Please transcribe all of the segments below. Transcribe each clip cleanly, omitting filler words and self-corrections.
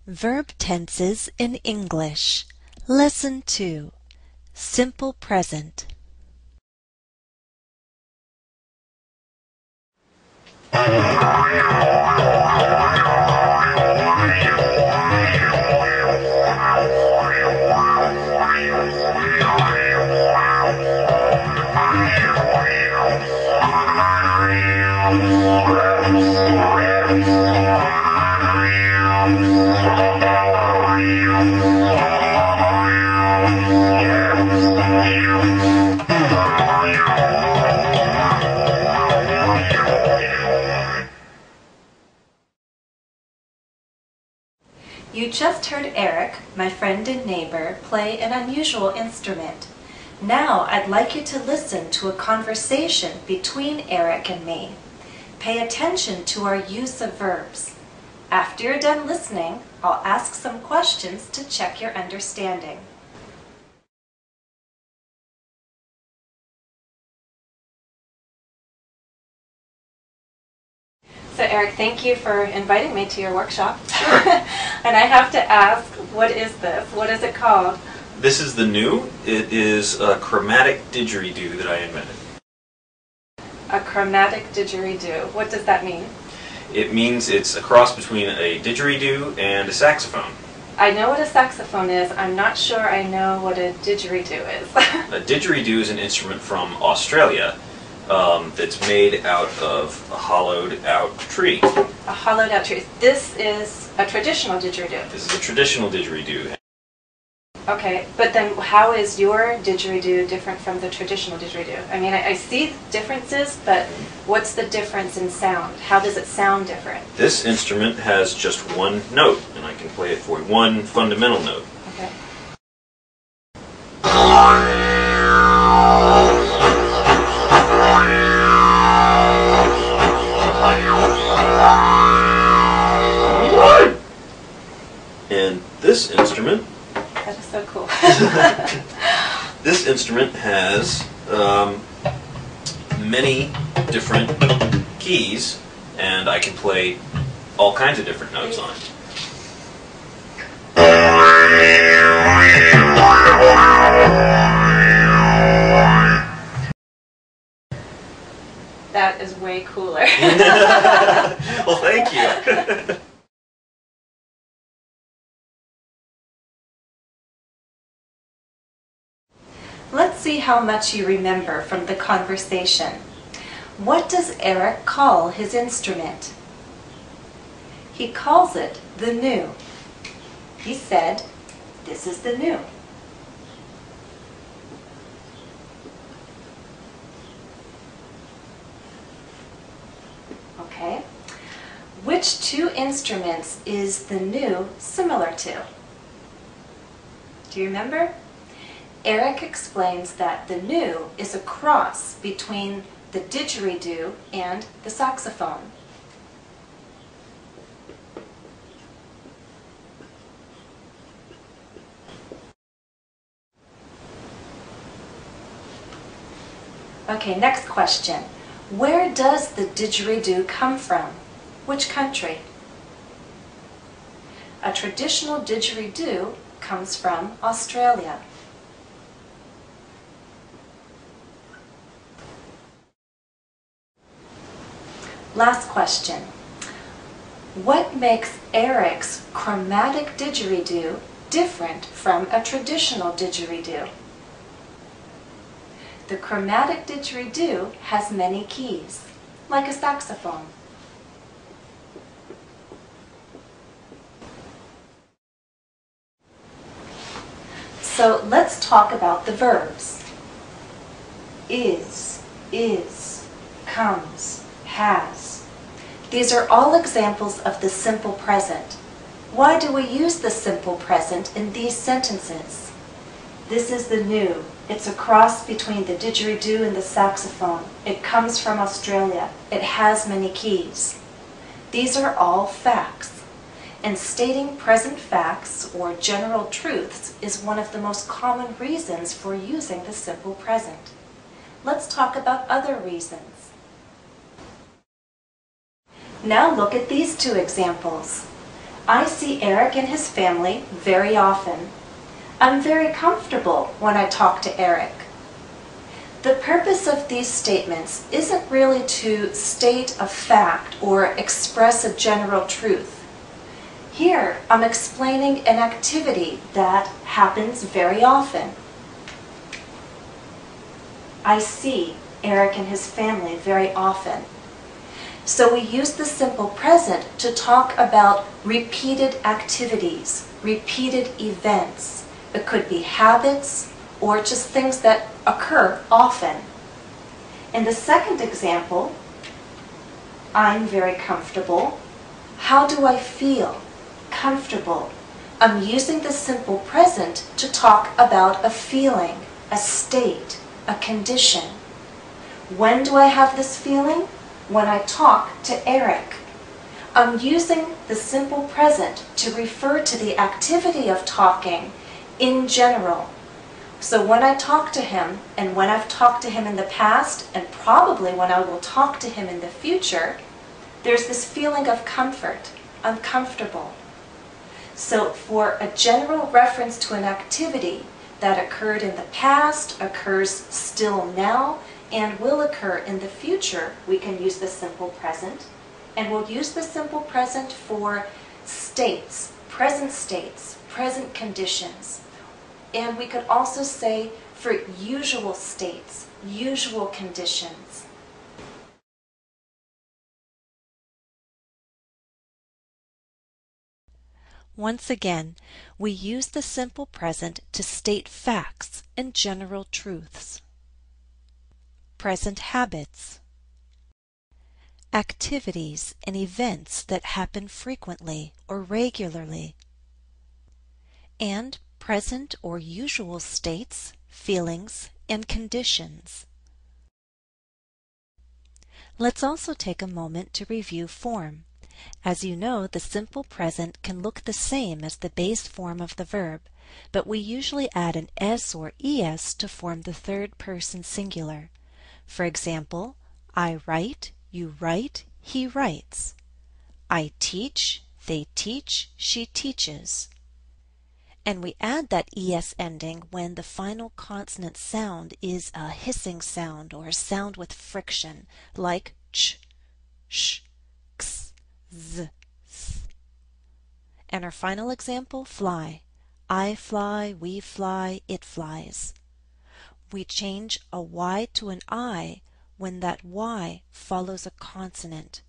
Verb tenses in English. Lesson 2. Simple present. You just heard Eric, my friend and neighbor, play an unusual instrument. Now I'd like you to listen to a conversation between Eric and me. Pay attention to our use of verbs. After you're done listening, I'll ask some questions to check your understanding. So Eric, thank you for inviting me to your workshop. And I have to ask, what is this? What is it called? This is the new. It is a chromatic didgeridoo that I invented. A chromatic didgeridoo. What does that mean? It means it's a cross between a didgeridoo and a saxophone. I know what a saxophone is. I'm not sure I know what a didgeridoo is. A didgeridoo is an instrument from Australia that's made out of a hollowed out tree. A hollowed out tree. This is a traditional didgeridoo. This is a traditional didgeridoo. Okay, but then how is your didgeridoo different from the traditional didgeridoo? I mean, I see differences, but what's the difference in sound? How does it sound different? This instrument has just one note, and I can play it for you. One fundamental note. Okay. And this instrument, That is so cool. this instrument has many different keys, and I can play all kinds of different notes on it. That is way cooler. Well, thank you. Let's see how much you remember from the conversation. What does Eric call his instrument? He calls it the new. He said, "This is the new." Okay. Which two instruments is the new similar to? Do you remember? Eric explains that the new is a cross between the didgeridoo and the saxophone. Okay, next question. Where does the didgeridoo come from? Which country? A traditional didgeridoo comes from Australia. Last question. What makes Eric's chromatic didgeridoo different from a traditional didgeridoo? The chromatic didgeridoo has many keys, like a saxophone. So let's talk about the verbs. Is, comes, has. These are all examples of the simple present. Why do we use the simple present in these sentences? This is the new. It's a cross between the didgeridoo and the saxophone. It comes from Australia. It has many keys. These are all facts. And stating present facts or general truths is one of the most common reasons for using the simple present. Let's talk about other reasons. Now look at these two examples. I see Eric and his family very often. I'm very comfortable when I talk to Eric. The purpose of these statements isn't really to state a fact or express a general truth. Here, I'm explaining an activity that happens very often. I see Eric and his family very often. So we use the simple present to talk about repeated activities, repeated events. It could be habits or just things that occur often. In the second example, I'm very comfortable. How do I feel? Comfortable. I'm using the simple present to talk about a feeling, a state, a condition. When do I have this feeling? When I talk to Eric. I'm using the simple present to refer to the activity of talking in general. So when I talk to him, and when I've talked to him in the past, and probably when I will talk to him in the future, there's this feeling of comfort. I'm comfortable. So for a general reference to an activity that occurred in the past, occurs still now, and will occur in the future, we can use the simple present. And we'll use the simple present for states, present conditions. And we could also say for usual states, usual conditions. Once again, we use the simple present to state facts and general truths. Present habits. Activities and events that happen frequently or regularly. And present or usual states, feelings, and conditions. Let's also take a moment to review form. As you know, the simple present can look the same as the base form of the verb, but we usually add an s or es to form the third person singular. For example, I write, you write, he writes. I teach, they teach, she teaches. And we add that es ending when the final consonant sound is a hissing sound or a sound with friction, like ch, sh, x, z, th. And our final example, fly. I fly, we fly, it flies. We change a y to an I when that y follows a consonant.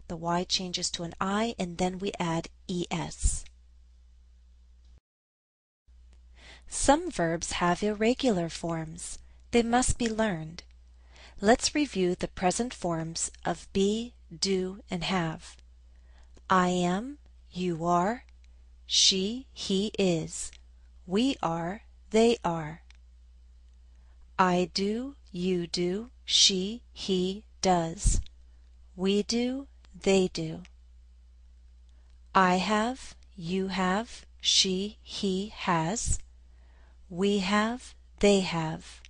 The y changes to an I and then we add es. Some verbs have irregular forms. They must be learned. Let's review the present forms of be, do, and have. I am, you are, she, he is, we are, they are. I do, you do, she, he does, we do, they do. I have, you have, she, he has, we have, they have.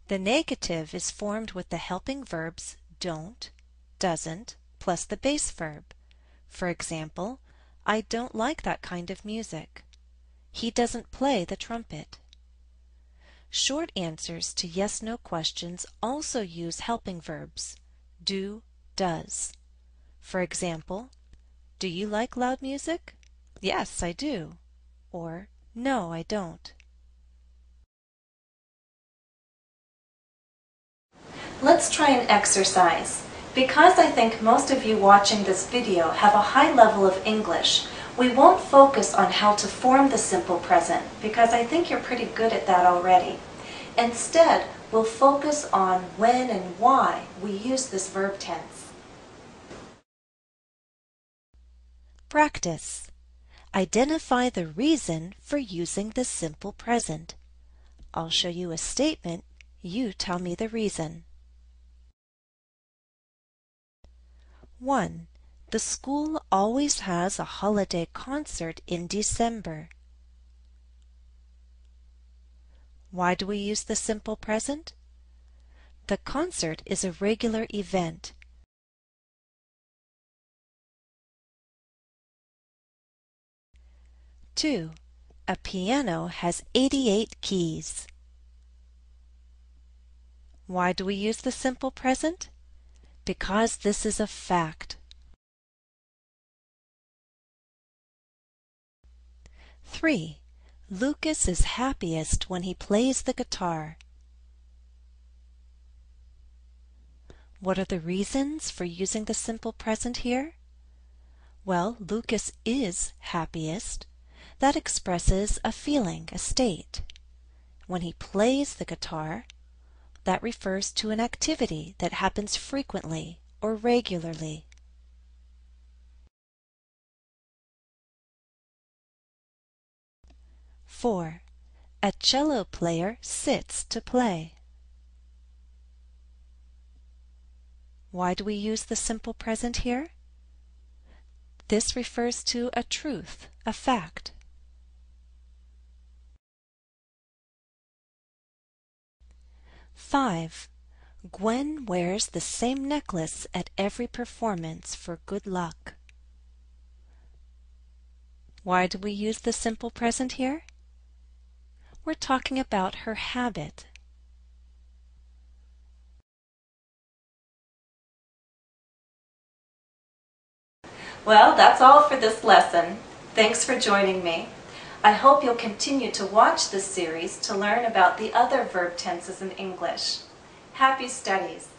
The negative is formed with the helping verbs don't, doesn't, plus the base verb. For example, I don't like that kind of music. He doesn't play the trumpet. Short answers to yes-no questions also use helping verbs, do, does. For example, do you like loud music? Yes, I do. Or, no, I don't. Let's try an exercise. Because I think most of you watching this video have a high level of English, we won't focus on how to form the simple present because I think you're pretty good at that already. Instead, we'll focus on when and why we use this verb tense. Practice. Identify the reason for using the simple present. I'll show you a statement. You tell me the reason. 1. The school always has a holiday concert in December. Why do we use the simple present? The concert is a regular event. 2. A piano has 88 keys. Why do we use the simple present? Because this is a fact. 3. Lucas is happiest when he plays the guitar. What are the reasons for using the simple present here? Well, Lucas is happiest. That expresses a feeling, a state. When he plays the guitar, that refers to an activity that happens frequently or regularly. 4. A cello player sits to play. Why do we use the simple present here? This refers to a truth, a fact. 5. Gwen wears the same necklace at every performance for good luck. Why do we use the simple present here? We're talking about her habit. Well, that's all for this lesson. Thanks for joining me. I hope you'll continue to watch this series to learn about the other verb tenses in English. Happy studies!